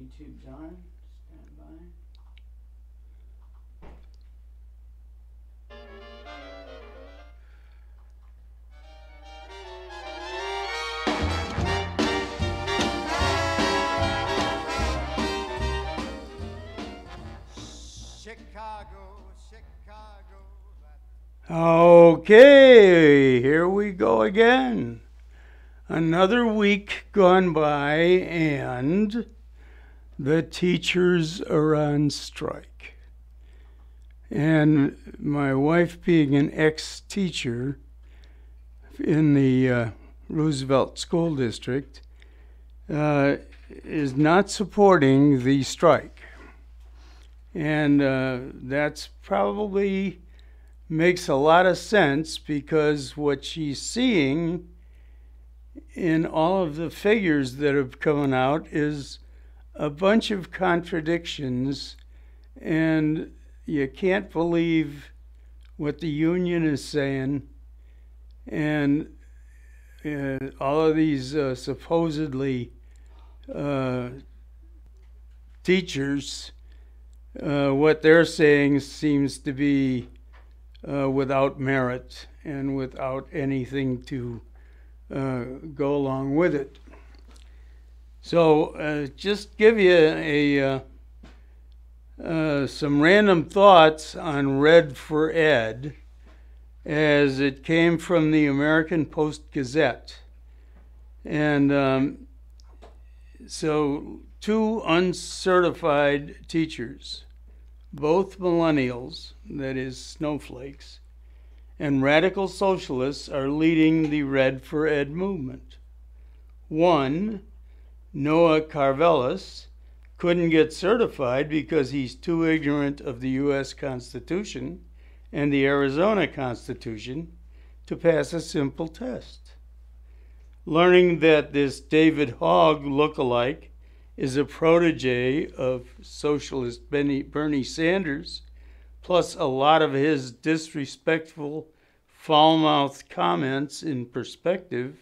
YouTube's on. Stand by. Chicago, Chicago. Okay, here we go again. Another week gone by, and the teachers are on strike. And my wife, being an ex-teacher in the Roosevelt School District, is not supporting the strike. And that's probably makes a lot of sense, because what she's seeing in all of the figures that have come out is a bunch of contradictions, and you can't believe what the union is saying, and all of these supposedly teachers, what they're saying seems to be without merit and without anything to go along with it. So just give you some random thoughts on Red for Ed, as it came from the American Post-Gazette. And so two uncertified teachers, both millennials, that is snowflakes, and radical socialists, are leading the Red for Ed movement. One, Noah Carvelis, couldn't get certified because he's too ignorant of the U.S. Constitution and the Arizona Constitution to pass a simple test. Learning that this David Hogg lookalike is a protege of socialist Bernie Sanders, plus a lot of his disrespectful, foul-mouthed comments in perspective.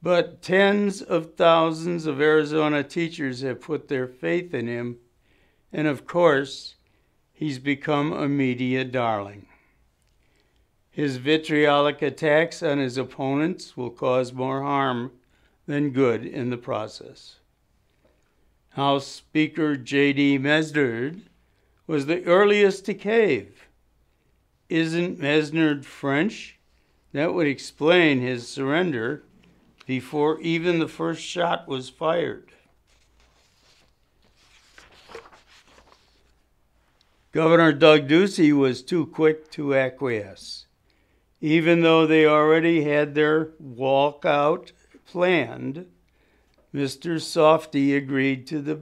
But tens of thousands of Arizona teachers have put their faith in him, and of course, he's become a media darling. His vitriolic attacks on his opponents will cause more harm than good in the process. House Speaker J.D. Mesnard was the earliest to cave. Isn't Mesnard French? That would explain his surrender before even the first shot was fired. Governor Doug Ducey was too quick to acquiesce. Even though they already had their walkout planned, Mr. Softy agreed to the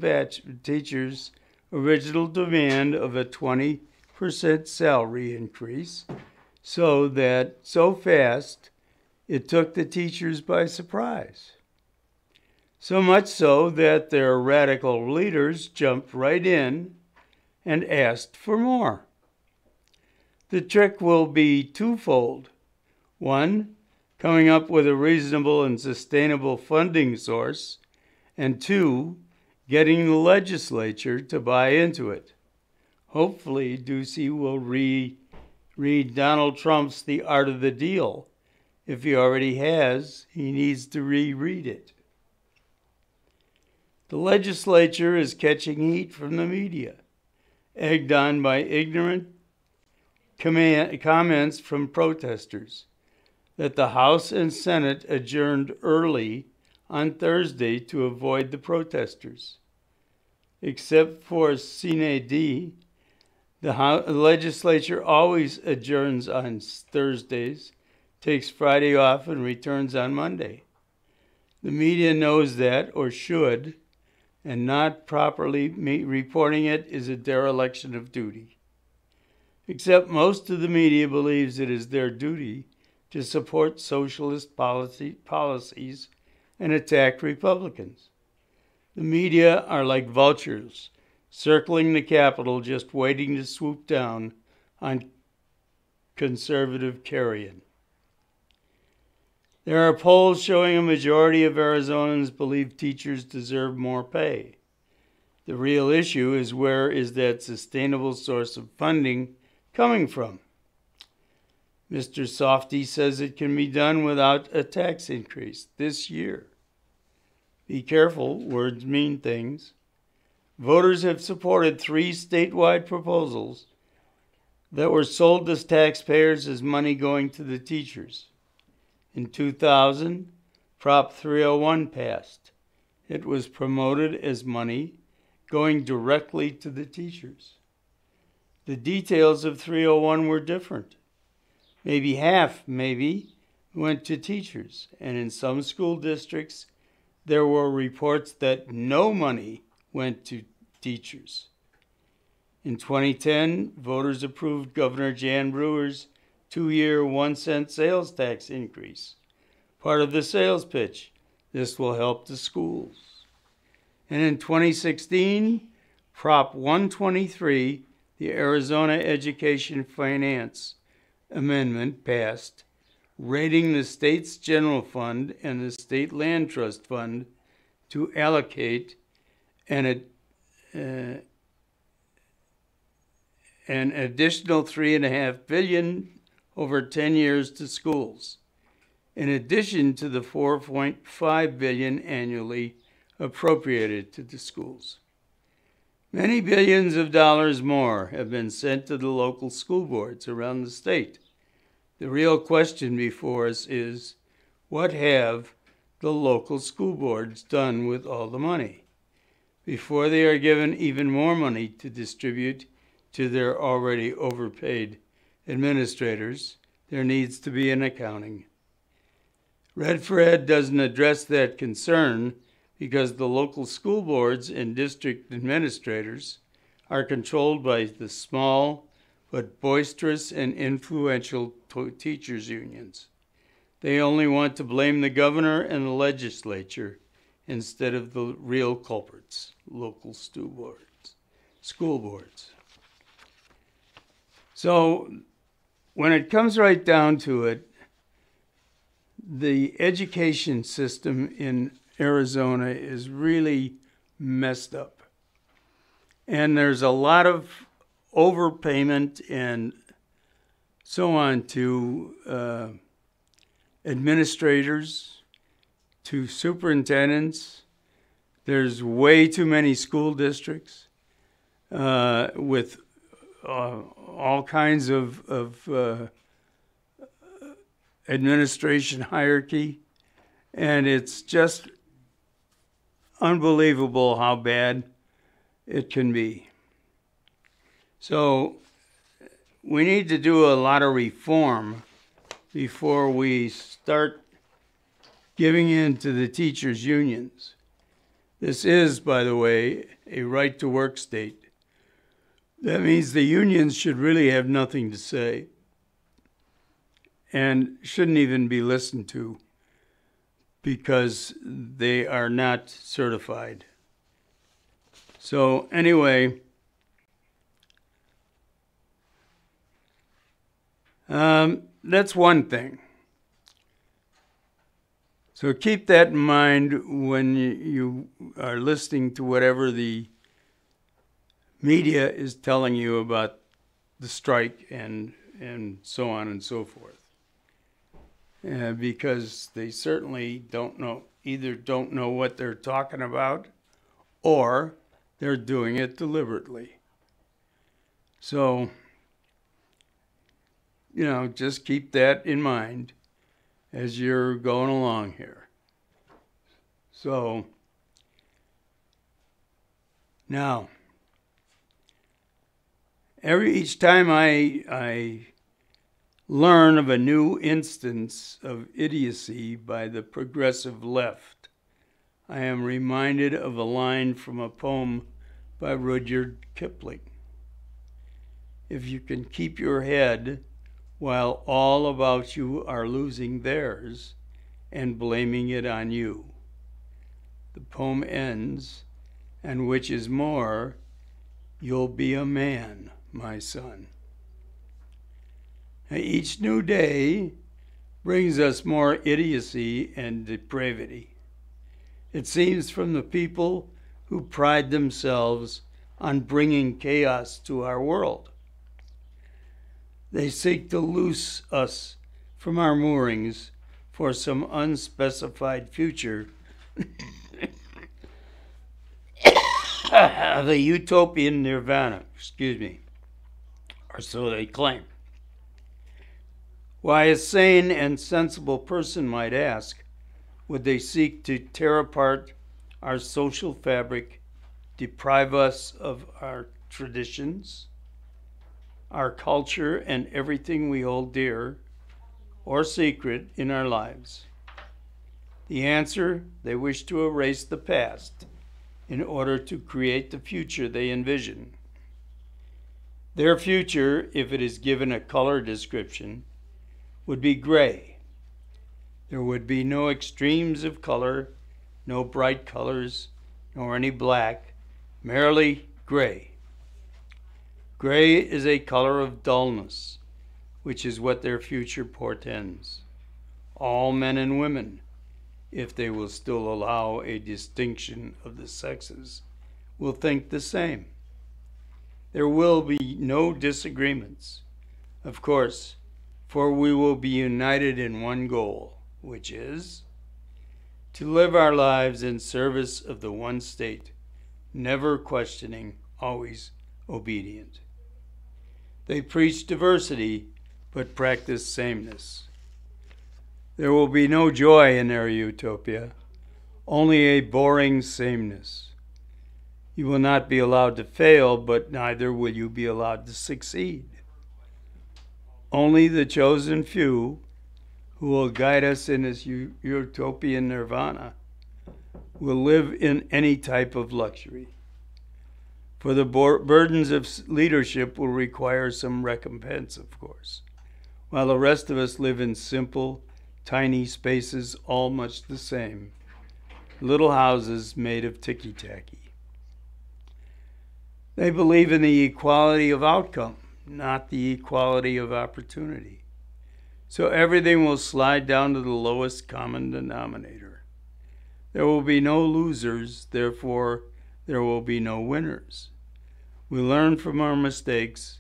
teachers' original demand of a 20% salary increase, so fast it took the teachers by surprise. So much so that their radical leaders jumped right in and asked for more. The trick will be twofold. One, coming up with a reasonable and sustainable funding source, and two, getting the legislature to buy into it. Hopefully, Ducey will read Donald Trump's The Art of the Deal. If he already has, he needs to reread it. The legislature is catching heat from the media, egged on by ignorant comments from protesters, that the House and Senate adjourned early on Thursday to avoid the protesters. Except for Sine Die, the legislature always adjourns on Thursdays, takes Friday off, and returns on Monday. The media knows that, or should, and not properly reporting it is a dereliction of duty. Except most of the media believes it is their duty to support socialist policies and attack Republicans. The media are like vultures, circling the Capitol, just waiting to swoop down on conservative carrion. There are polls showing a majority of Arizonans believe teachers deserve more pay. The real issue is, where is that sustainable source of funding coming from? Mr. Softy says it can be done without a tax increase this year. Be careful, words mean things. Voters have supported 3 statewide proposals that were sold to taxpayers as money going to the teachers. In 2000, Prop 301 passed. It was promoted as money going directly to the teachers. The details of 301 were different. Maybe half, went to teachers, and in some school districts, there were reports that no money went to teachers. In 2010, voters approved Governor Jan Brewer's 2-year 1-cent sales tax increase. Part of the sales pitch, this will help the schools. And in 2016, Prop 123, the Arizona Education Finance Amendment, passed, rating the state's general fund and the state land trust fund to allocate an additional $3.5 billion over 10 years to schools, in addition to the $4.5 billion annually appropriated to the schools. Many billions of dollars more have been sent to the local school boards around the state. The real question before us is, what have the local school boards done with all the money? Before they are given even more money to distribute to their already overpaid administrators, there needs to be an accounting. Red for Ed doesn't address that concern because the local school boards and district administrators are controlled by the small but boisterous and influential teachers' unions. They only want to blame the governor and the legislature instead of the real culprits, local school boards. So when it comes right down to it, the education system in Arizona is really messed up. And there's a lot of overpayment and so on to administrators, to superintendents. There's way too many school districts with all kinds of administration hierarchy, and it's just unbelievable how bad it can be. So we need to do a lot of reform before we start giving in to the teachers' unions. This is, by the way, a right-to-work state. That means the unions should really have nothing to say and shouldn't even be listened to because they are not certified. So anyway, that's one thing. So keep that in mind when you are listening to whatever the media is telling you about the strike and so on and so forth. Because they certainly don't know what they're talking about, or they're doing it deliberately. So, just keep that in mind as you're going along here. So, now, each time I learn of a new instance of idiocy by the progressive left, I am reminded of a line from a poem by Rudyard Kipling. If you can keep your head while all about you are losing theirs and blaming it on you. The poem ends, and which is more, you'll be a man, my son. Now, each new day brings us more idiocy and depravity. It seems from the people who pride themselves on bringing chaos to our world. They seek to loose us from our moorings for some unspecified future the utopian nirvana, or so they claim. Why, a sane and sensible person might ask, would they seek to tear apart our social fabric, deprive us of our traditions, our culture, and everything we hold dear or secret in our lives? The answer, they wish to erase the past in order to create the future they envision. Their future, if it is given a color description, would be gray. There would be no extremes of color, no bright colors, nor any black, merely gray. Gray is a color of dullness, which is what their future portends. All men and women, if they will still allow a distinction of the sexes, will think the same. There will be no disagreements, of course, for we will be united in one goal, which is to live our lives in service of the one state, never questioning, always obedient. They preach diversity, but practice sameness. There will be no joy in their utopia, only a boring sameness. You will not be allowed to fail, but neither will you be allowed to succeed. Only the chosen few who will guide us in this utopian nirvana will live in any type of luxury. For the burdens of leadership will require some recompense, of course, while the rest of us live in simple, tiny spaces, all much the same, little houses made of ticky-tacky. They believe in the equality of outcome, not the equality of opportunity. So everything will slide down to the lowest common denominator. There will be no losers, therefore there will be no winners. We learn from our mistakes,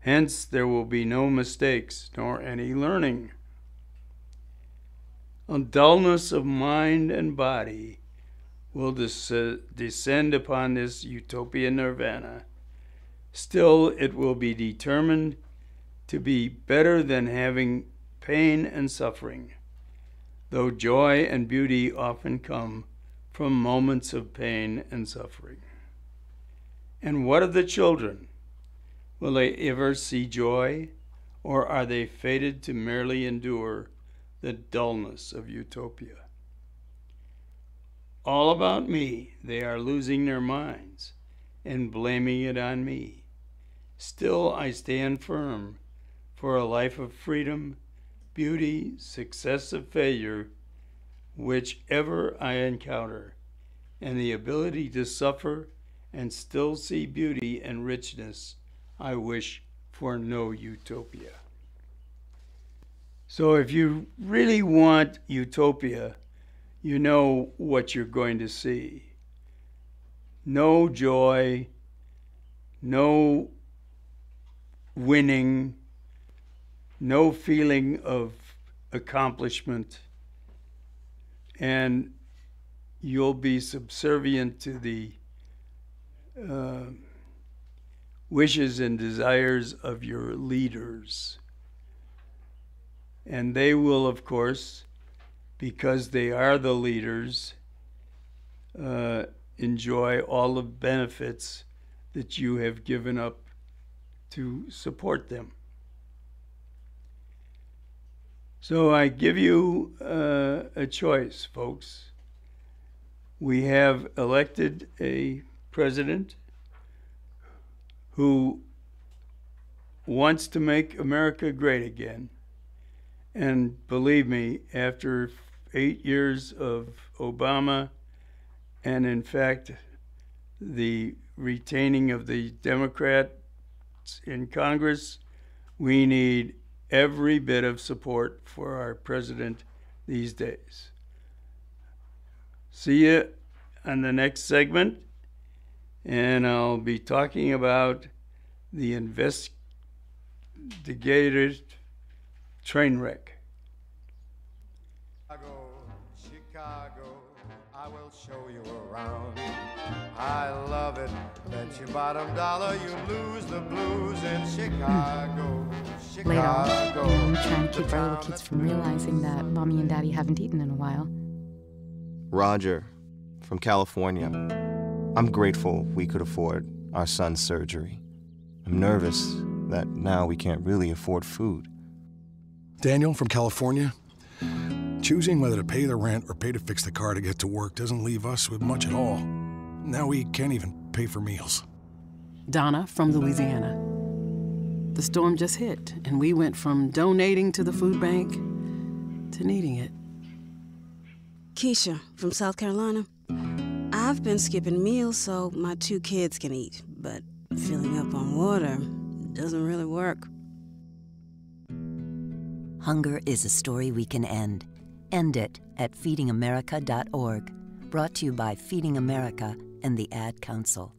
hence there will be no mistakes nor any learning. A dullness of mind and body will descend upon this utopian nirvana. Still, it will be determined to be better than having pain and suffering, though joy and beauty often come from moments of pain and suffering. And what of the children? Will they ever see joy, or are they fated to merely endure the dullness of utopia? All about me, they are losing their minds and blaming it on me. Still, I stand firm for a life of freedom, beauty, success of failure, whichever I encounter, and the ability to suffer and still see beauty and richness. I wish for no utopia. So if you really want utopia, you know what you're going to see. No joy, no winning, no feeling of accomplishment, and you'll be subservient to the wishes and desires of your leaders. And they will, of course, because they are the leaders, enjoy all the benefits that you have given up to support them. So I give you a choice, folks. We have elected a president who wants to make America great again. And believe me, after 8 years of Obama, and in fact, the retaining of the Democrats in Congress, we need every bit of support for our president these days. See you on the next segment. and I'll be talking about the investigated train wreck. Chicago, I will show you around. I love it. Bet your bottom dollar you lose the blues in Chicago. Later on, Chicago. I'm trying to keep our little kids from realizing that Mommy and Daddy haven't eaten in a while. Roger, from California. I'm grateful we could afford our son's surgery. I'm nervous that now we can't really afford food. Daniel from California. Choosing whether to pay the rent or pay to fix the car to get to work doesn't leave us with much at all. Now we can't even pay for meals. Donna from Louisiana. The storm just hit, and we went from donating to the food bank to needing it. Keisha from South Carolina. I've been skipping meals so my 2 kids can eat, but filling up on water doesn't really work. Hunger is a story we can end. End it at feedingamerica.org. Brought to you by Feeding America and the Ad Council.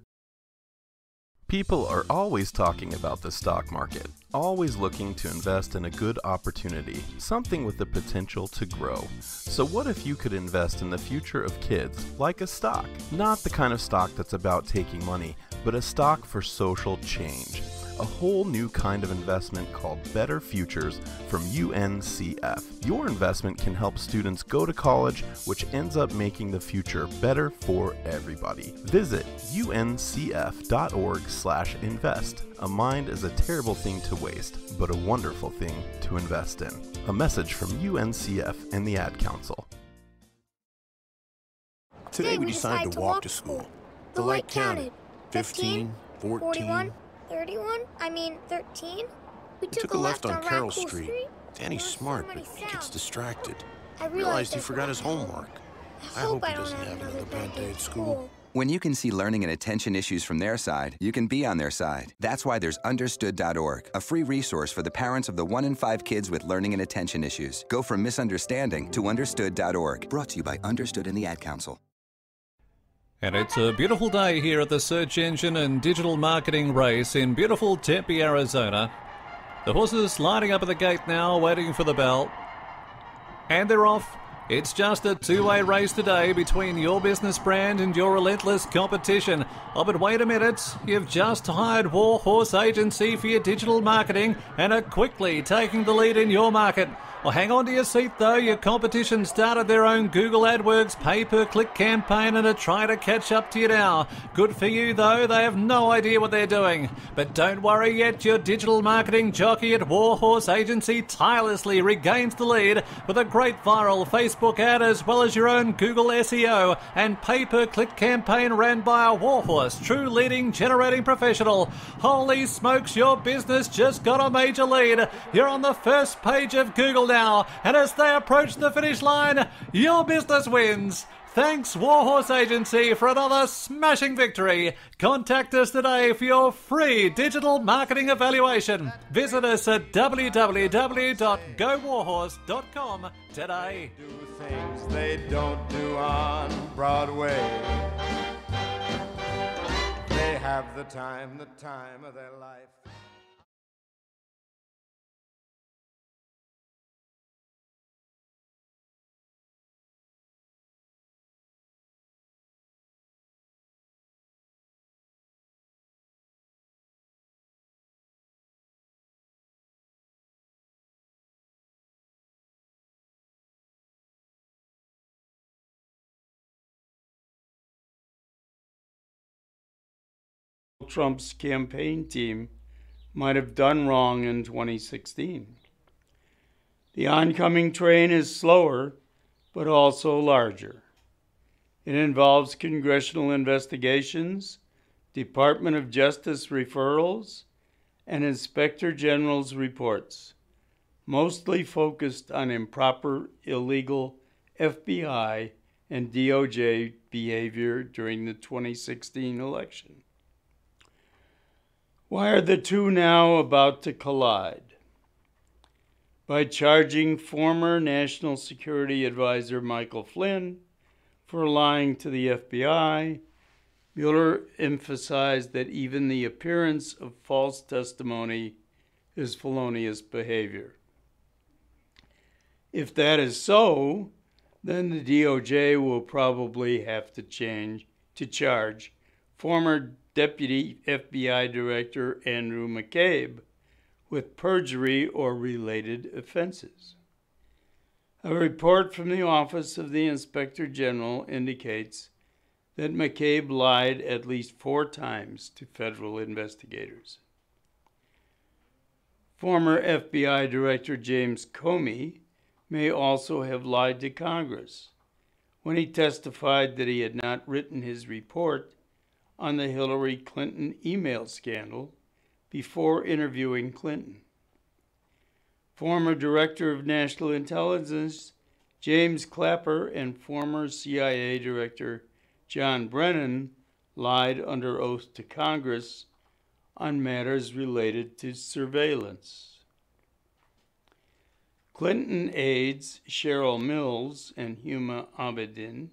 People are always talking about the stock market, always looking to invest in a good opportunity, something with the potential to grow. So what if you could invest in the future of kids, like a stock? Not the kind of stock that's about taking money, but a stock for social change. A whole new kind of investment called Better Futures from UNCF. Your investment can help students go to college, which ends up making the future better for everybody. Visit uncf.org/invest. A mind is a terrible thing to waste, but a wonderful thing to invest in. A message from UNCF and the Ad Council. Today we decided to walk to school. The light counted. 15, 14... 31? I mean, 13? We took a left on Carroll Street. Danny's smart, but he gets distracted. I realized he forgot his homework. I hope he doesn't have another bad day at school. When you can see learning and attention issues from their side, you can be on their side. That's why there's Understood.org, a free resource for the parents of the 1 in 5 kids with learning and attention issues. Go from misunderstanding to Understood.org. Brought to you by Understood and the Ad Council. And it's a beautiful day here at the Search Engine and Digital Marketing Race in beautiful Tempe, Arizona. The horses lining up at the gate now, waiting for the bell. And they're off. It's just a two-way race today between your business brand and your relentless competition. Oh, but wait a minute. You've just hired Warhorse Agency for your digital marketing and are quickly taking the lead in your market. Well, hang on to your seat, though. Your competition started their own Google AdWords pay-per-click campaign and are trying to catch up to you now. Good for you, though. They have no idea what they're doing. But don't worry yet. Your digital marketing jockey at Warhorse Agency tirelessly regains the lead with a great viral Facebook ad as well as your own Google SEO and pay-per-click campaign ran by a Warhorse, true leading generating professional. Holy smokes, your business just got a major lead. You're on the first page of Google now, and as they approach the finish line, your business wins. Thanks, Warhorse Agency, for another smashing victory. Contact us today for your free digital marketing evaluation. Visit us at www.gowarhorse.com today. Do things they don't do on Broadway. They have the time of their life. Trump's campaign team might have done wrong in 2016. The oncoming train is slower, but also larger. It involves congressional investigations, Department of Justice referrals, and Inspector General's reports, mostly focused on improper, illegal FBI and DOJ behavior during the 2016 election. Why are the two now about to collide? By charging former National Security Advisor Michael Flynn for lying to the FBI, Mueller emphasized that even the appearance of false testimony is felonious behavior. If that is so, then the DOJ will probably have to charge former Deputy FBI Director Andrew McCabe with perjury or related offenses. A report from the Office of the Inspector General indicates that McCabe lied at least 4 times to federal investigators. Former FBI Director James Comey may also have lied to Congress when he testified that he had not written his report on the Hillary Clinton email scandal before interviewing Clinton. Former Director of National Intelligence James Clapper and former CIA Director John Brennan lied under oath to Congress on matters related to surveillance. Clinton aides Cheryl Mills and Huma Abedin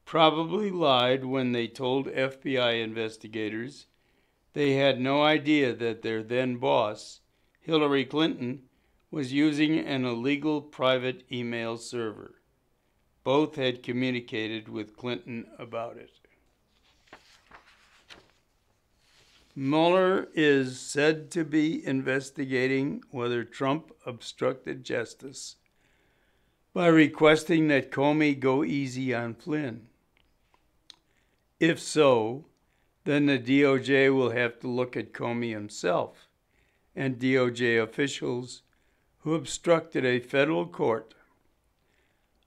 probably lied when they told FBI investigators they had no idea that their then boss, Hillary Clinton, was using an illegal private email server. Both had communicated with Clinton about it. Mueller is said to be investigating whether Trump obstructed justice by requesting that Comey go easy on Flynn. If so, then the DOJ will have to look at Comey himself and DOJ officials who obstructed a federal court.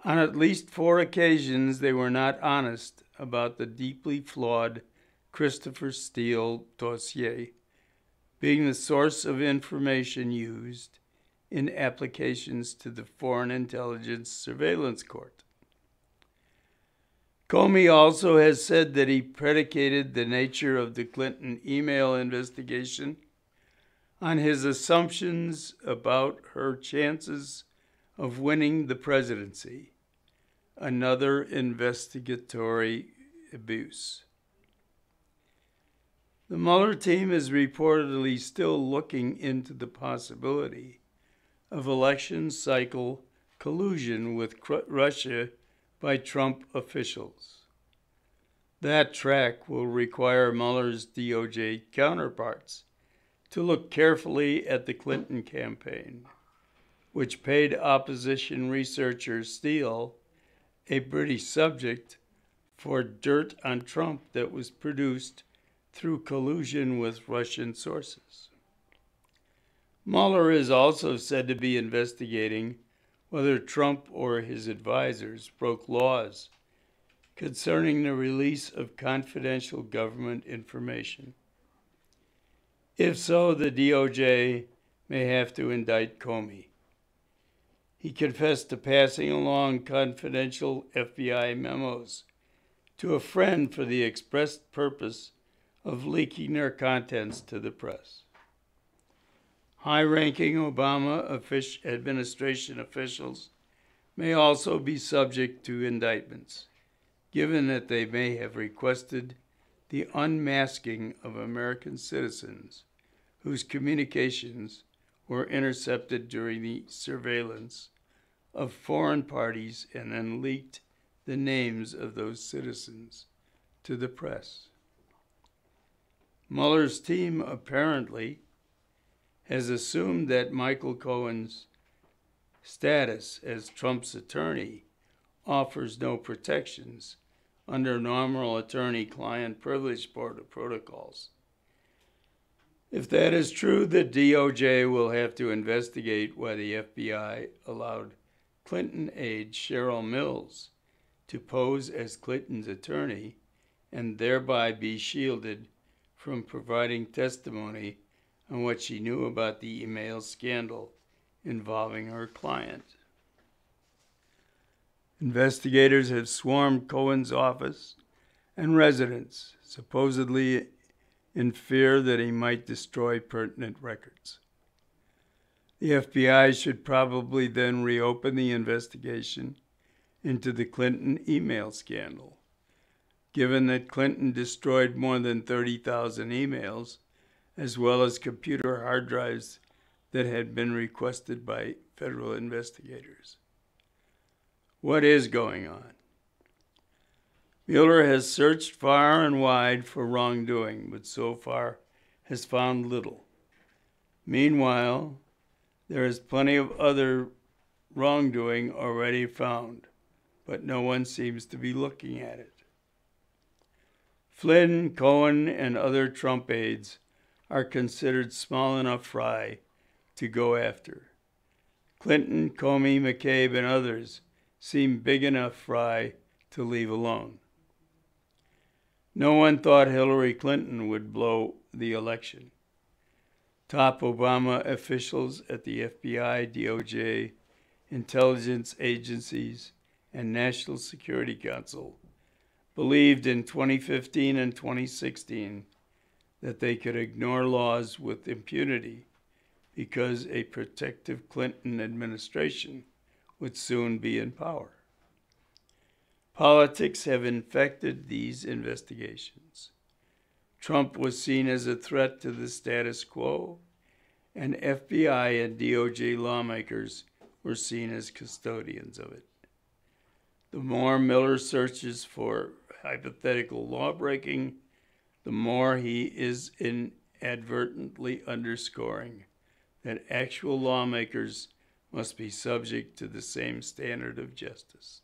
On at least 4 occasions, they were not honest about the deeply flawed Christopher Steele dossier being the source of information used in applications to the Foreign Intelligence Surveillance Court. Comey also has said that he predicated the nature of the Clinton email investigation on his assumptions about her chances of winning the presidency, another investigatory abuse. The Mueller team is reportedly still looking into the possibility of election cycle collusion with Russia by Trump officials. That track will require Mueller's DOJ counterparts to look carefully at the Clinton campaign, which paid opposition researcher Steele, a British subject, for dirt on Trump that was produced through collusion with Russian sources. Mueller is also said to be investigating whether Trump or his advisors broke laws concerning the release of confidential government information. If so, the DOJ may have to indict Comey. He confessed to passing along confidential FBI memos to a friend for the express purpose of leaking their contents to the press. High-ranking Obama administration officials may also be subject to indictments, given that they may have requested the unmasking of American citizens whose communications were intercepted during the surveillance of foreign parties and then leaked the names of those citizens to the press. Mueller's team apparently has assumed that Michael Cohen's status as Trump's attorney offers no protections under normal attorney-client privilege protocols. If that is true, the DOJ will have to investigate why the FBI allowed Clinton aide Cheryl Mills to pose as Clinton's attorney and thereby be shielded from providing testimony on what she knew about the email scandal involving her client. Investigators have swarmed Cohen's office and residence, supposedly in fear that he might destroy pertinent records. The FBI should probably then reopen the investigation into the Clinton email scandal, given that Clinton destroyed more than 30,000 emails, as well as computer hard drives that had been requested by federal investigators. What is going on? Mueller has searched far and wide for wrongdoing, but so far has found little. Meanwhile, there is plenty of other wrongdoing already found, but no one seems to be looking at it. Flynn, Cohen, and other Trump aides are considered small enough fry to go after. Clinton, Comey, McCabe, and others seem big enough fry to leave alone. No one thought Hillary Clinton would blow the election. Top Obama officials at the FBI, DOJ, intelligence agencies, and National Security Council believed in 2015 and 2016 that they could ignore laws with impunity because a protective Clinton administration would soon be in power. Politics have infected these investigations. Trump was seen as a threat to the status quo, and FBI and DOJ lawmakers were seen as custodians of it. The more Mueller searches for hypothetical lawbreaking, the more he is inadvertently underscoring that actual lawmakers must be subject to the same standard of justice.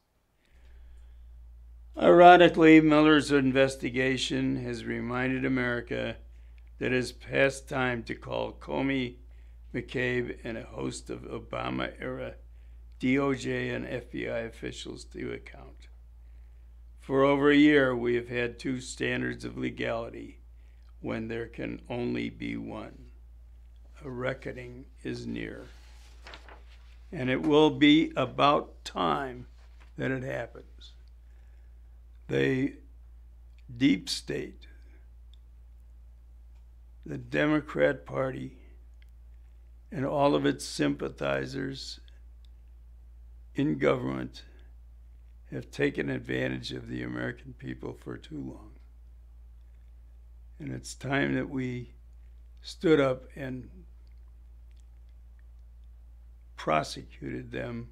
Ironically, Mueller's investigation has reminded America that it is past time to call Comey, McCabe, and a host of Obama-era DOJ and FBI officials to account. For over a year, we have had two standards of legality when there can only be one. A reckoning is near. And it will be about time that it happens. The deep state, the Democrat Party, and all of its sympathizers in government have taken advantage of the American people for too long. And it's time that we stood up and prosecuted them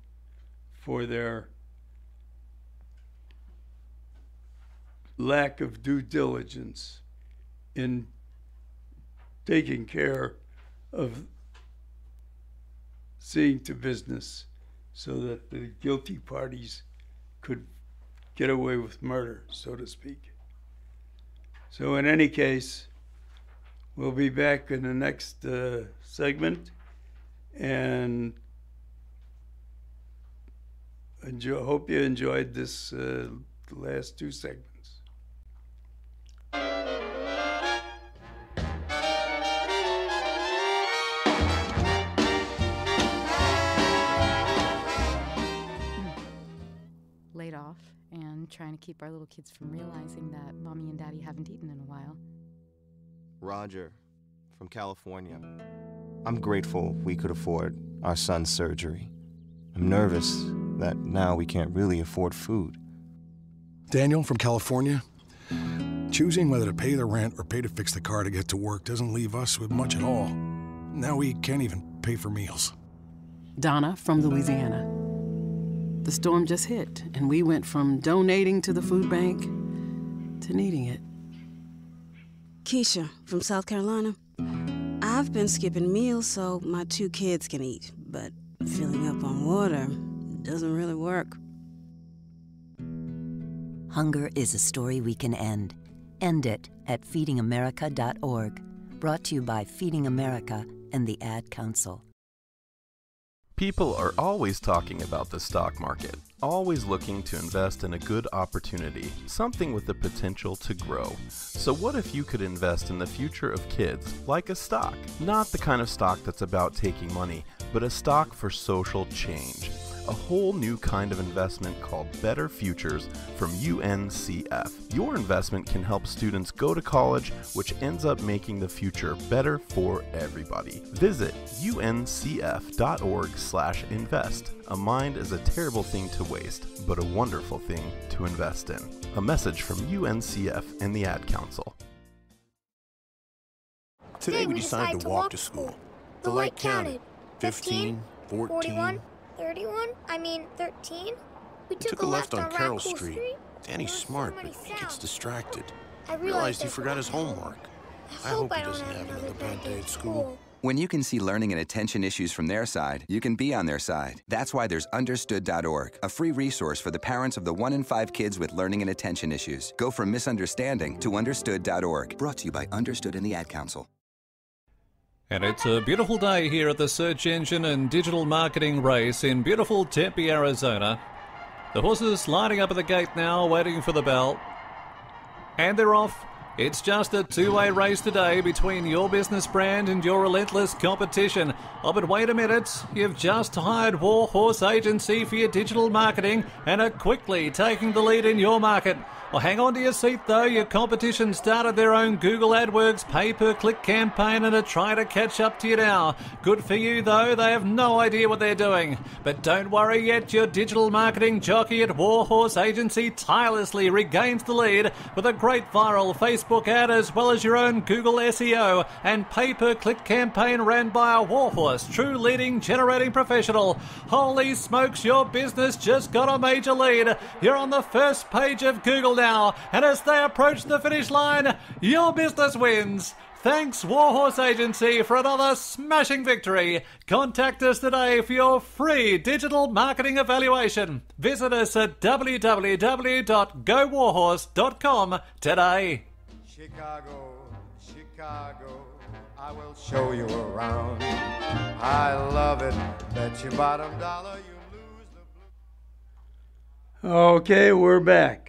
for their lack of due diligence in taking care of seeing to business so that the guilty parties could get away with murder, so to speak. So in any case, we'll be back in the next segment, and hope you enjoyed this last two segments. Laid off and trying to keep our little kids from realizing that Mommy and Daddy haven't eaten in a while. Roger, from California. I'm grateful we could afford our son's surgery. I'm nervous that now we can't really afford food. Daniel from California. Choosing whether to pay the rent or pay to fix the car to get to work doesn't leave us with much at all. Now we can't even pay for meals. Donna from Louisiana. The storm just hit, and we went from donating to the food bank to needing it. Keisha from South Carolina. I've been skipping meals so my two kids can eat, but filling up on water doesn't really work. Hunger is a story we can end. End it at feedingamerica.org. Brought to you by Feeding America and the Ad Council. People are always talking about the stock market, always looking to invest in a good opportunity, something with the potential to grow. So what if you could invest in the future of kids, like a stock? Not the kind of stock that's about taking money, but a stock for social change. a whole new kind of investment called Better Futures from UNCF. Your investment can help students go to college, which ends up making the future better for everybody. Visit uncf.org/invest. A mind is a terrible thing to waste, but a wonderful thing to invest in. A message from UNCF and the Ad Council. Today we decided to walk to school. The light counted. 15, 14, 41, 31, I mean 13. We took a left on Carroll Raccoon Street. Danny's smart, but he gets distracted. I Realized he forgot his homework. I hope he I doesn't don't have have another another bad day at school. When you can see learning and attention issues from their side, you can be on their side. That's why there's Understood.org, a free resource for the parents of the 1 in 5 kids with learning and attention issues. Go from misunderstanding to Understood.org. Brought to you by Understood and the Ad Council. And it's a beautiful day here at the search engine and digital marketing race in beautiful Tempe, Arizona. The horses lining up at the gate now, waiting for the bell. And they're off. It's just a two-way race today between your business brand and your relentless competition. Oh, but wait a minute. You've just hired Warhorse Agency for your digital marketing and are quickly taking the lead in your market. Well, hang on to your seat, though. Your competition started their own Google AdWords pay-per-click campaign and are trying to catch up to you now. Good for you, though. They have no idea what they're doing. But don't worry yet. Your digital marketing jockey at Warhorse Agency tirelessly regains the lead with a great viral Facebook ad as well as your own Google SEO and pay-per-click campaign ran by a Warhorse, true leading generating professional. Holy smokes, your business just got a major lead. You're on the first page of Google now, and as they approach the finish line, your business wins. Thanks, Warhorse Agency, for another smashing victory. Contact us today for your free digital marketing evaluation. Visit us at www.gowarhorse.com today. Chicago, Chicago, I will show you around. I love it. Bet your bottom dollar you lose the blue. Okay, we're back.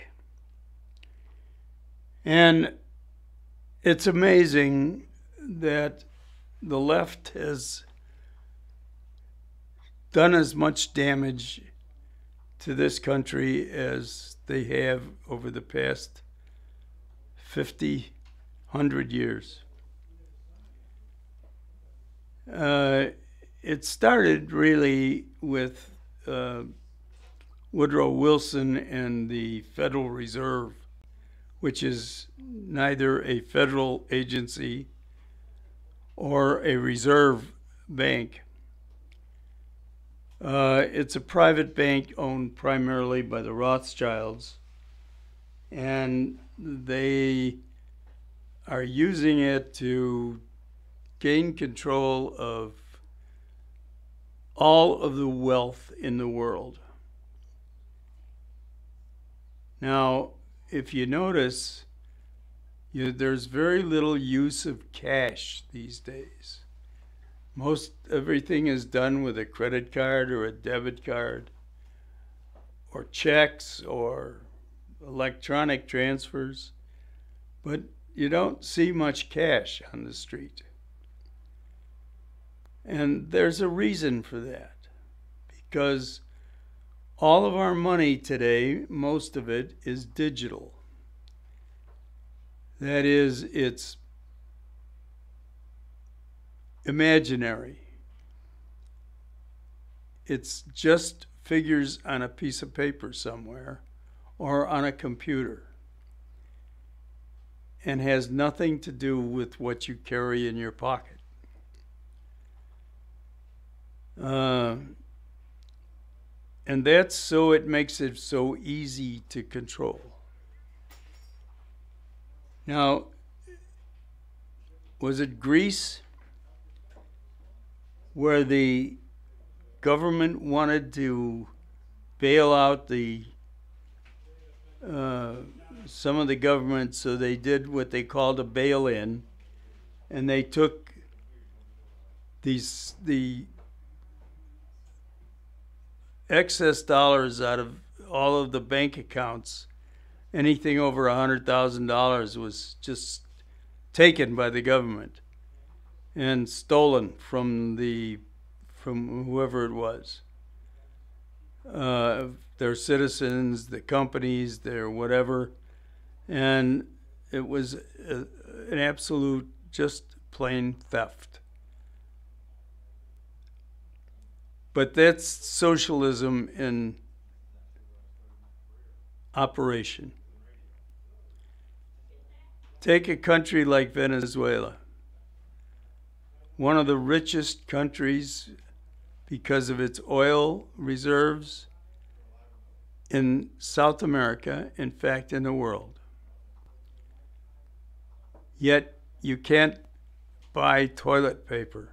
And it's amazing that the left has done as much damage to this country as they have over the past 50, 100 years. It started really with Woodrow Wilson and the Federal Reserve, which is neither a federal agency or a reserve bank. It's a private bank owned primarily by the Rothschilds, and they are using it to gain control of all of the wealth in the world. Now, if you notice, there's very little use of cash these days. Most everything is done with a credit card or a debit card or checks or electronic transfers, but you don't see much cash on the street. And there's a reason for that, because all of our money today, most of it, is digital. That is, it's imaginary. It's just figures on a piece of paper somewhere or on a computer, and has nothing to do with what you carry in your pocket. And that's so it makes it so easy to control. Now, was it Greece where the government wanted to bail out the some of the government, so they did what they called a bail-in, and they took the excess dollars out of all of the bank accounts. Anything over $100,000 was just taken by the government and stolen from whoever it was. their citizens, the companies, their whatever. And it was an absolute, just plain theft. But that's socialism in operation. Take a country like Venezuela, one of the richest countries because of its oil reserves in South America, in fact, in the world. Yet you can't buy toilet paper,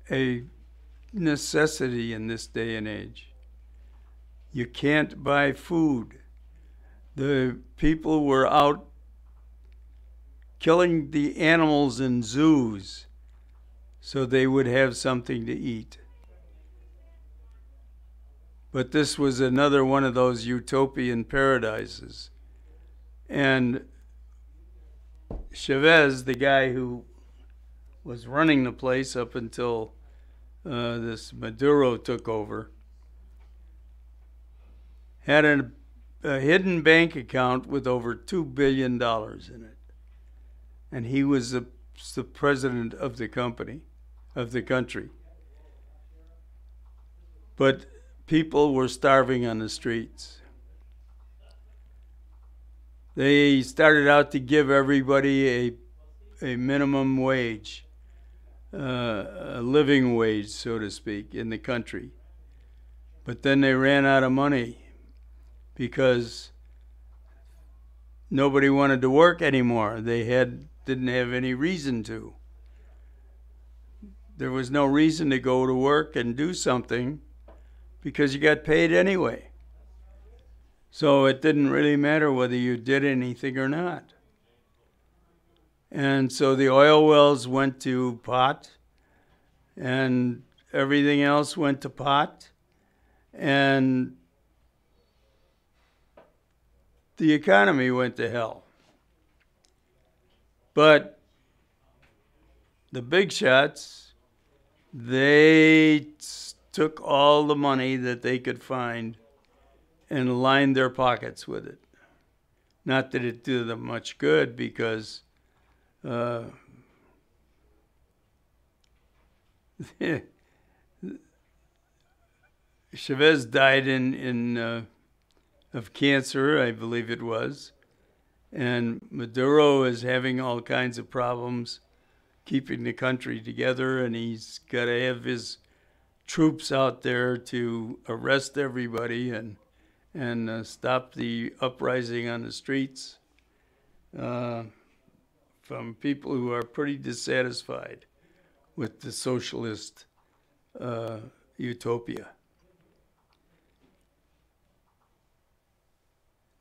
a necessity in this day and age. You can't buy food. The people were out killing the animals in zoos so they would have something to eat. But this was another one of those utopian paradises. And Chavez, the guy who was running the place up until this Maduro took over, had a hidden bank account with over $2 billion in it. And he was the president of the company, of the country. But people were starving on the streets. They started out to give everybody a minimum wage, a living wage, so to speak, in the country. But then they ran out of money because nobody wanted to work anymore. They didn't have any reason to. There was no reason to go to work and do something because you got paid anyway. So it didn't really matter whether you did anything or not. And so the oil wells went to pot, and everything else went to pot, and the economy went to hell. But the big shots, they took all the money that they could find and lined their pockets with it. Not that it did them much good, because Chavez died of cancer, I believe it was, and Maduro is having all kinds of problems keeping the country together, and he's got to have his troops out there to arrest everybody and stop the uprising on the streets from people who are pretty dissatisfied with the socialist utopia.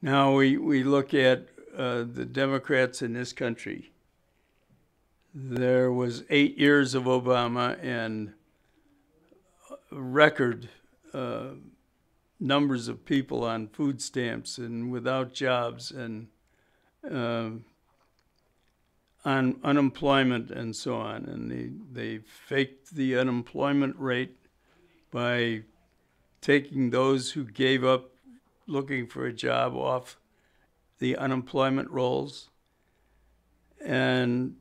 Now we look at the Democrats in this country. There was 8 years of Obama and record numbers of people on food stamps and without jobs and on unemployment and so on. And they faked the unemployment rate by taking those who gave up looking for a job off the unemployment rolls. And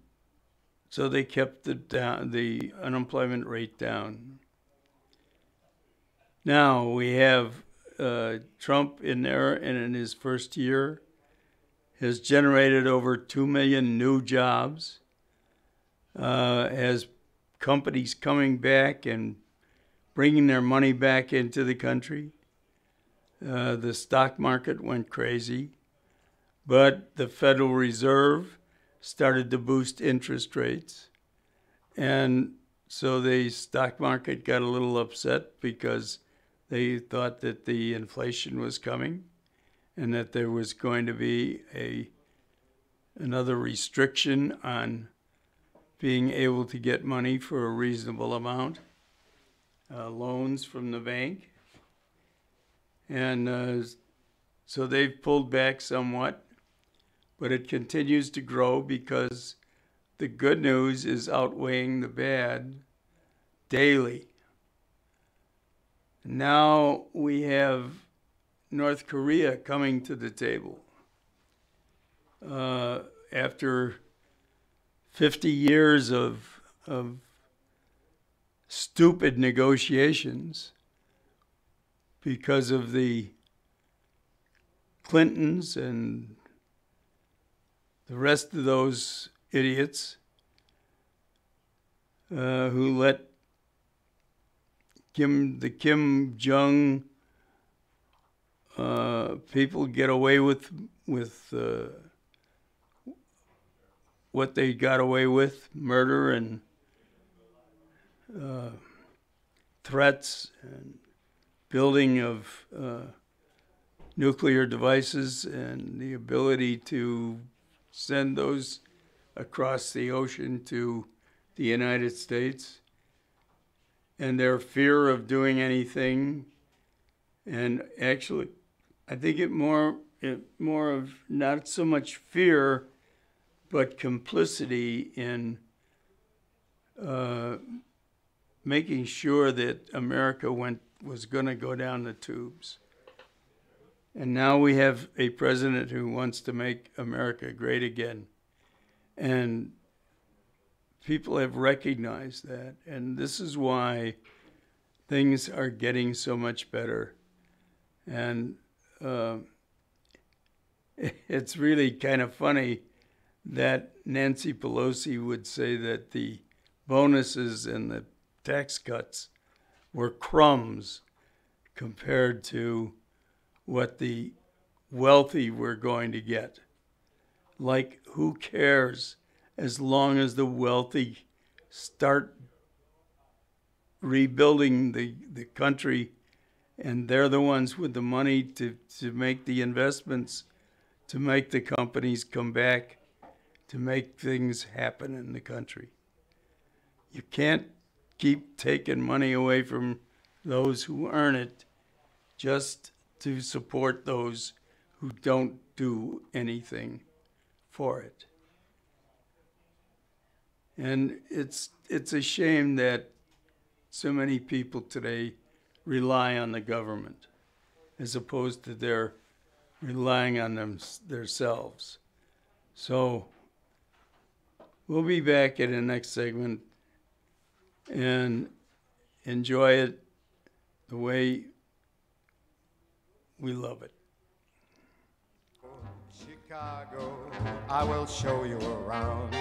so they kept the unemployment rate down. Now we have Trump in there, and in his first year has generated over 2 million new jobs, has companies coming back and bringing their money back into the country. The stock market went crazy, but the Federal Reserve started to boost interest rates. And so the stock market got a little upset because they thought that the inflation was coming and that there was going to be another restriction on being able to get money for a reasonable amount, loans from the bank. And so they've pulled back somewhat, but it continues to grow because the good news is outweighing the bad daily. Now we have North Korea coming to the table. After 50 years of stupid negotiations because of the Clintons and the rest of those idiots who let the Kim Jong people get away with what they got away with, murder and threats and building of nuclear devices and the ability to send those across the ocean to the United States, and their fear of doing anything. And actually, I think it more of not so much fear, but complicity in making sure that America was going to go down the tubes. And now we have a president who wants to make America great again. And people have recognized that. And this is why things are getting so much better. And it's really kind of funny that Nancy Pelosi would say that the bonuses and the tax cuts were crumbs compared to what the wealthy were going to get. Like, who cares as long as the wealthy start rebuilding the country, and they're the ones with the money to make the investments, to make the companies come back, to make things happen in the country. You can't keep taking money away from those who earn it just to support those who don't do anything for it. And it's a shame that so many people today rely on the government as opposed to their relying on themselves. So we'll be back in the next segment and enjoy it the way we love it. Chicago, I will show you around.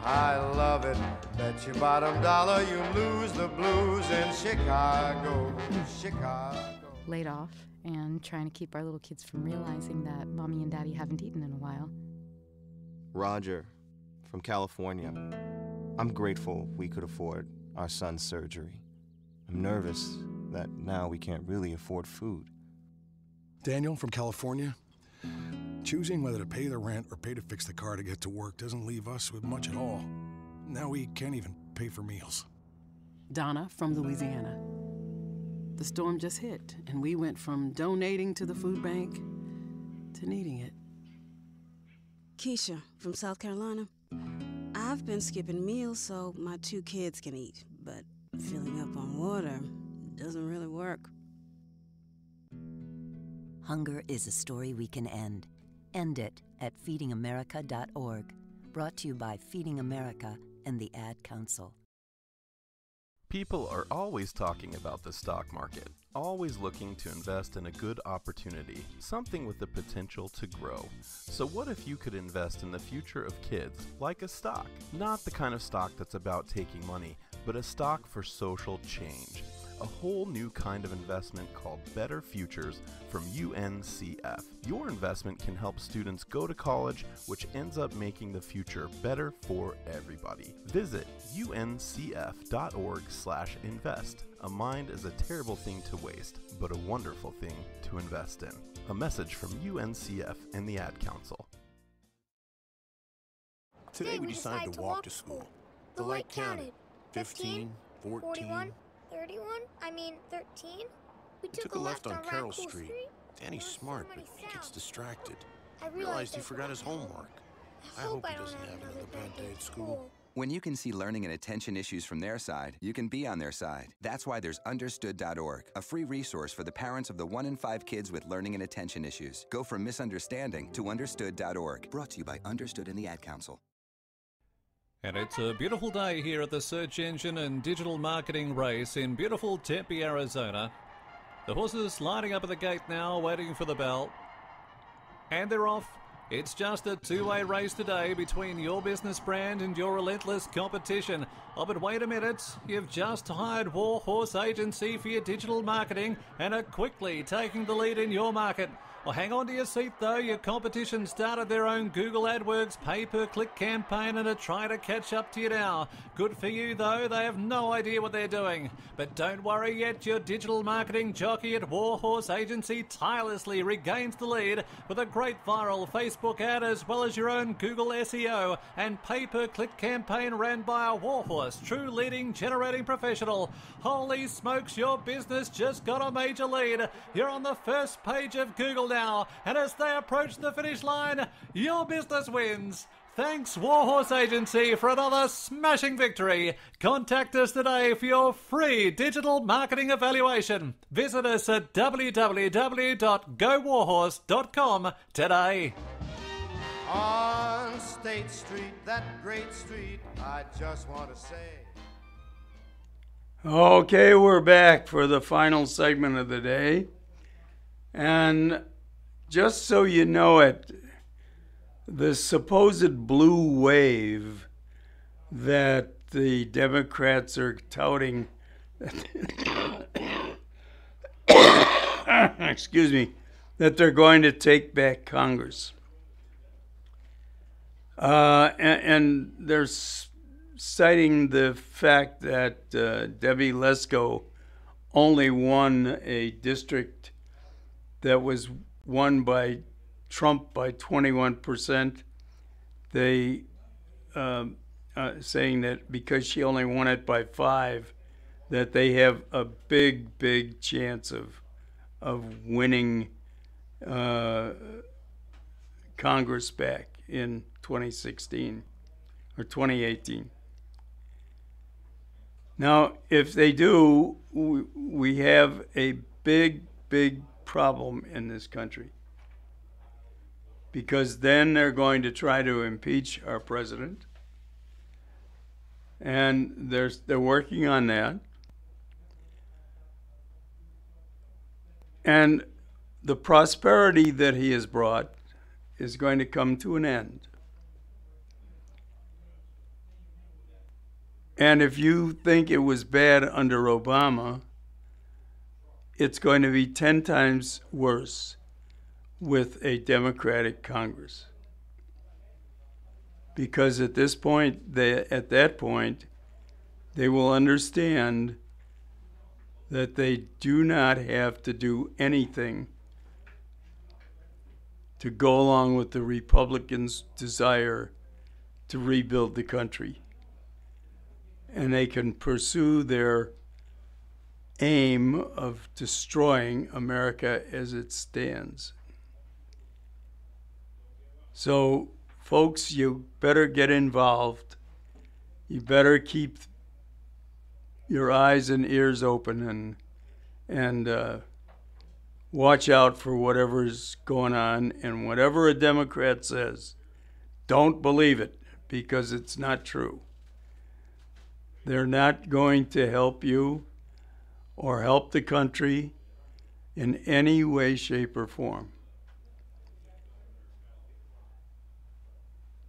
I love it. Bet your bottom dollar you lose the blues in Chicago, Chicago. Laid off and trying to keep our little kids from realizing that Mommy and Daddy haven't eaten in a while. Roger, from California. I'm grateful we could afford our son's surgery. I'm nervous that now we can't really afford food. Daniel from California. Choosing whether to pay the rent or pay to fix the car to get to work doesn't leave us with much at all. Now we can't even pay for meals. Donna from Louisiana. The storm just hit, and we went from donating to the food bank to needing it. Keisha from South Carolina. I've been skipping meals so my 2 kids can eat, but filling up on water doesn't really work. Hunger is a story we can end. End it at feedingamerica.org. Brought to you by Feeding America and the Ad Council. People are always talking about the stock market, always looking to invest in a good opportunity, something with the potential to grow. So what if you could invest in the future of kids, like a stock? Not the kind of stock that's about taking money, but a stock for social change. A whole new kind of investment called Better Futures from UNCF. Your investment can help students go to college, which ends up making the future better for everybody. Visit uncf.org/invest. A mind is a terrible thing to waste, but a wonderful thing to invest in. A message from UNCF and the Ad Council. Today we decided to walk to school. The light counted. 15, 14... 41, 31, I mean 13. We took a left on Carroll Raccoon Street. Danny's smart, but he gets distracted. I Realized he forgot his homework. I hope he doesn't have another bad day at school. When you can see learning and attention issues from their side, you can be on their side. That's why there's Understood.org, a free resource for the parents of the 1 in 5 kids with learning and attention issues. Go from misunderstanding to Understood.org. Brought to you by Understood and the Ad Council. And it's a beautiful day here at the search engine and digital marketing race in beautiful Tempe, Arizona. The horses lining up at the gate now, waiting for the bell. And they're off. It's just a two-way race today between your business brand and your relentless competition. Oh, but wait a minute. You've just hired Warhorse Agency for your digital marketing and are quickly taking the lead in your market. Well, hang on to your seat, though. Your competition started their own Google AdWords pay-per-click campaign and are trying to catch up to you now. Good for you, though. They have no idea what they're doing. But don't worry yet. Your digital marketing jockey at Warhorse Agency tirelessly regains the lead with a great viral Facebook ad as well as your own Google SEO and pay-per-click campaign ran by a Warhorse, true leading generating professional. Holy smokes, your business just got a major lead. You're on the first page of Google now, and as they approach the finish line, your business wins. Thanks, Warhorse Agency, for another smashing victory. Contact us today for your free digital marketing evaluation. Visit us at www.gowarhorse.com today. On State Street, that great street, I just want to say. Okay, we're back for the final segment of the day. And just so you know it, the supposed blue wave that the Democrats are touting, excuse me, that they're going to take back Congress. And they're citing the fact that Debbie Lesko only won a district that was won by Trump by 21%. They saying that because she only won it by 5, that they have a big chance of winning Congress back in 2016 or 2018. Now, if they do, we have a big problem in this country, because then they're going to try to impeach our president, and they're working on that. And the prosperity that he has brought is going to come to an end. And if you think it was bad under Obama, it's going to be 10 times worse with a Democratic Congress. Because at that point, they will understand that they do not have to do anything to go along with the Republicans' desire to rebuild the country. And they can pursue their aim of destroying America as it stands. So, folks, you better get involved. You better keep your eyes and ears open and watch out for whatever's going on. And whatever a Democrat says, don't believe it, because it's not true. They're not going to help you or help the country in any way, shape, or form.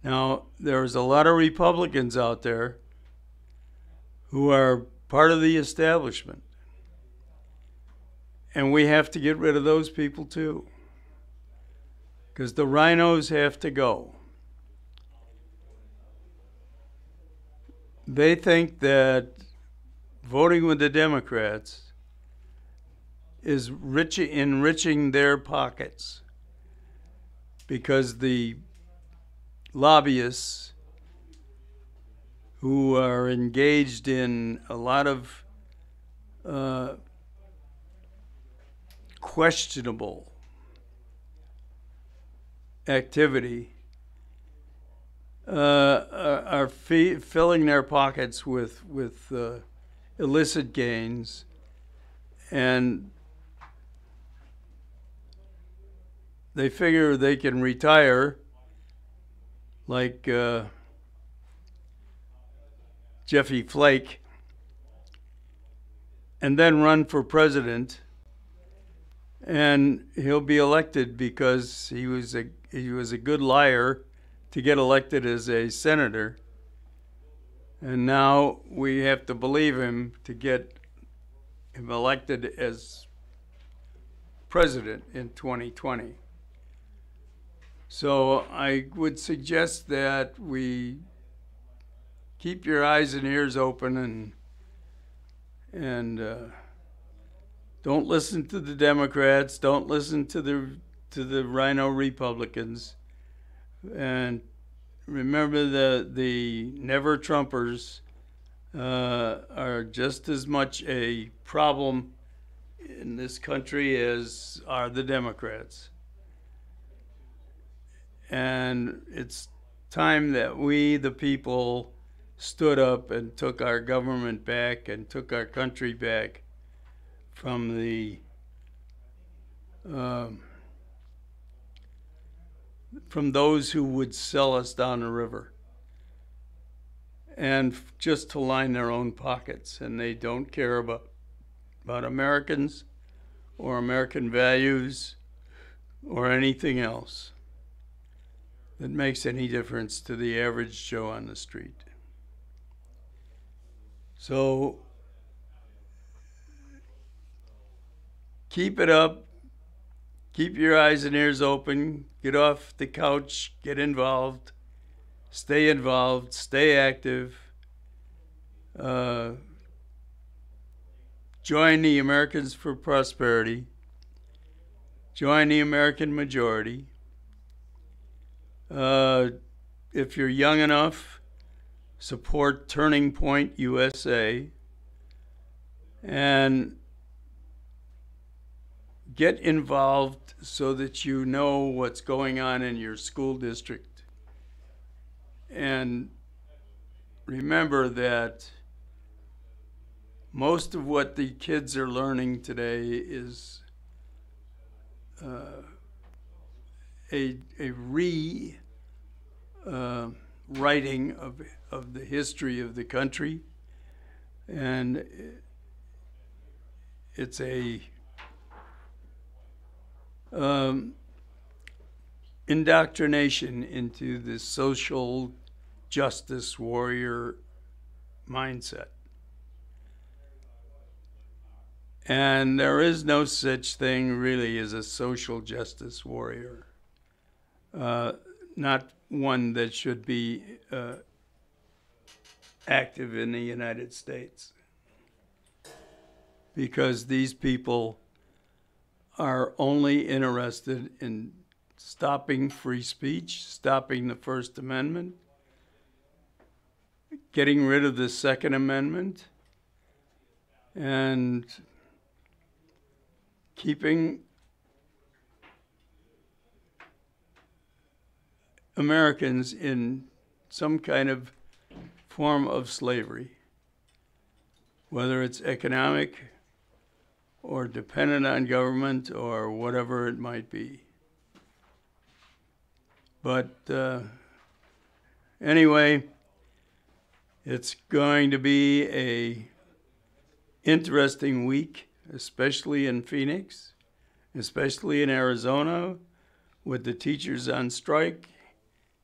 Now, there's a lot of Republicans out there who are part of the establishment, and we have to get rid of those people too, because the rhinos have to go. They think that voting with the Democrats is enriching their pockets, because the lobbyists who are engaged in a lot of questionable activity are filling their pockets with illicit gains, and they figure they can retire like Jeffy Flake and then run for president, and he'll be elected because he was a good liar to get elected as a senator, and now we have to believe him to get him elected as president in 2020. So I would suggest that we keep your eyes and ears open and don't listen to the Democrats, don't listen to the Rhino Republicans, and remember the Never Trumpers are just as much a problem in this country as are the Democrats. And it's time that we, the people, stood up and took our government back and took our country back from those who would sell us down the river and just to line their own pockets, and they don't care about Americans or American values or anything else that makes any difference to the average Joe on the street. So keep it up, keep your eyes and ears open, get off the couch, get involved, stay active, join the Americans for Prosperity, join the American majority. If you're young enough, support Turning Point USA and get involved so that you know what's going on in your school district. And remember that most of what the kids are learning today is a writing of the history of the country, and it's a indoctrination into the social justice warrior mindset. And there is no such thing really as a social justice warrior. Not one that should be active in the United States. Because these people are only interested in stopping free speech, stopping the First Amendment, getting rid of the Second Amendment, and keeping Americans in some kind of form of slavery, whether it's economic or dependent on government or whatever it might be. But anyway, it's going to be a interesting week, especially in Phoenix, especially in Arizona, with the teachers on strike.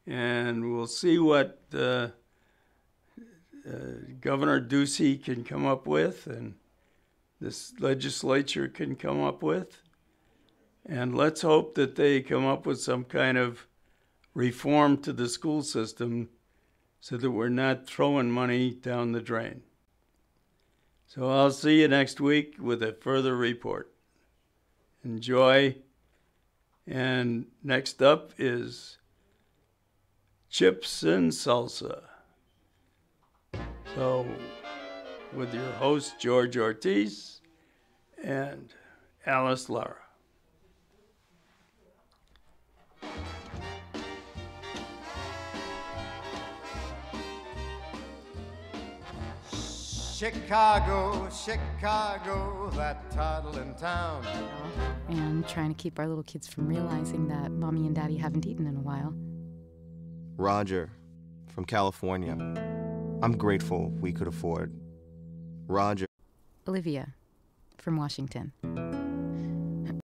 And we'll see what Governor Ducey can come up with and this legislature can come up with. And let's hope that they come up with some kind of reform to the school system so that we're not throwing money down the drain. So I'll see you next week with a further report. Enjoy. And next up is Chips and Salsa. So, with your host, George Ortiz and Alice Lara. Chicago, Chicago, that toddling town. And trying to keep our little kids from realizing that Mommy and Daddy haven't eaten in a while. Roger from California. I'm grateful we could afford. Roger. Olivia from Washington.